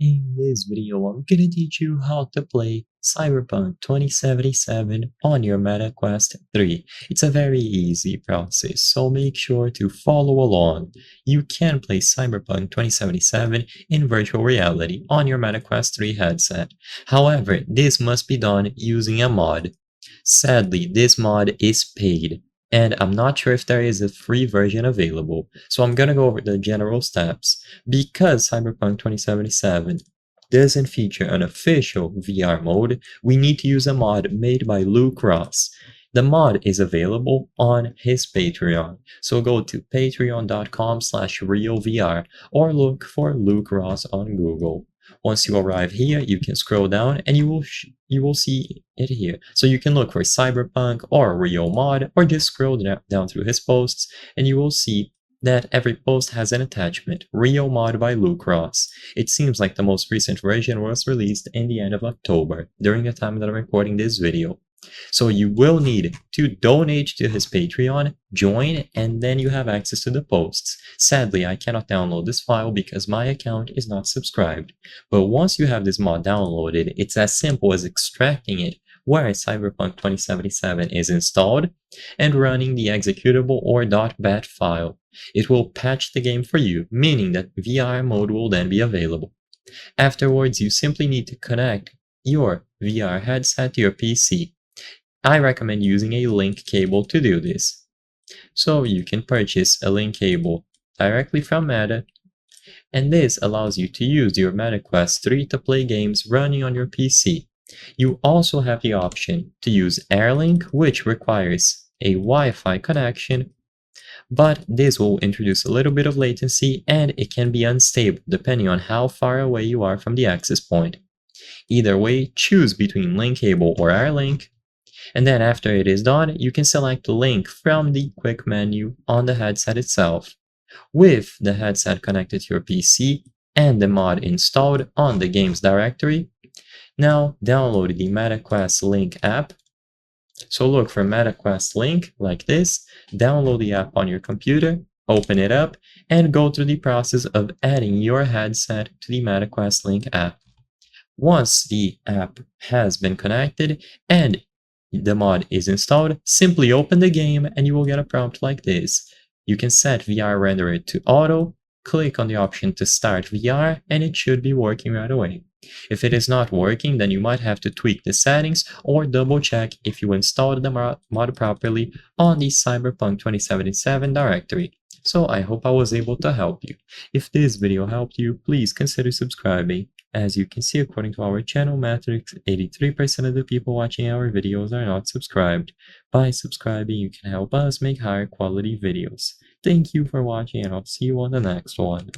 In this video, I'm gonna teach you how to play Cyberpunk 2077 on your MetaQuest 3. It's a very easy process, so make sure to follow along. You can play Cyberpunk 2077 in virtual reality on your MetaQuest 3 headset. However, this must be done using a mod. Sadly, this mod is paid, and I'm not sure if there is a free version available, so I'm gonna go over the general steps. Because Cyberpunk 2077 doesn't feature an official VR mode, we need to use a mod made by Luke Ross. The mod is available on his Patreon, so go to patreon.com/realvr or look for Luke Ross on Google. Once you arrive here, you can scroll down and you will see it here. So you can look for Cyberpunk or Real Mod, or just scroll down through his posts and you will see that every post has an attachment, Real Mod by Luke Ross. It seems like the most recent version was released in the end of October, during the time that I'm recording this video. So you will need to donate to his Patreon, join, and then you have access to the posts. Sadly, I cannot download this file because my account is not subscribed. But once you have this mod downloaded, it's as simple as extracting it where Cyberpunk 2077 is installed and running the executable or .bat file. It will patch the game for you, meaning that VR mode will then be available. Afterwards, you simply need to connect your VR headset to your PC. I recommend using a link cable to do this. So you can purchase a link cable directly from Meta, and this allows you to use your MetaQuest 3 to play games running on your PC. You also have the option to use Airlink, which requires a Wi-Fi connection, but this will introduce a little bit of latency and it can be unstable depending on how far away you are from the access point. Either way, choose between link cable or Airlink, and then after it is done, you can select link from the quick menu on the headset itself. With the headset connected to your PC and the mod installed on the games directory, now download the MetaQuest Link app. So look for MetaQuest Link like this, download the app on your computer, open it up, and go through the process of adding your headset to the MetaQuest Link app. Once the app has been connected and the mod is installed, simply open the game and you will get a prompt like this. You can set VR renderer to auto, click on the option to start VR, and it should be working right away. If it is not working, then you might have to tweak the settings or double check if you installed the mod properly on the Cyberpunk 2077 directory. So I hope I was able to help you. If this video helped you, please consider subscribing. As you can see, according to our channel metrics, 83% of the people watching our videos are not subscribed. By subscribing, you can help us make higher quality videos. Thank you for watching, and I'll see you on the next one.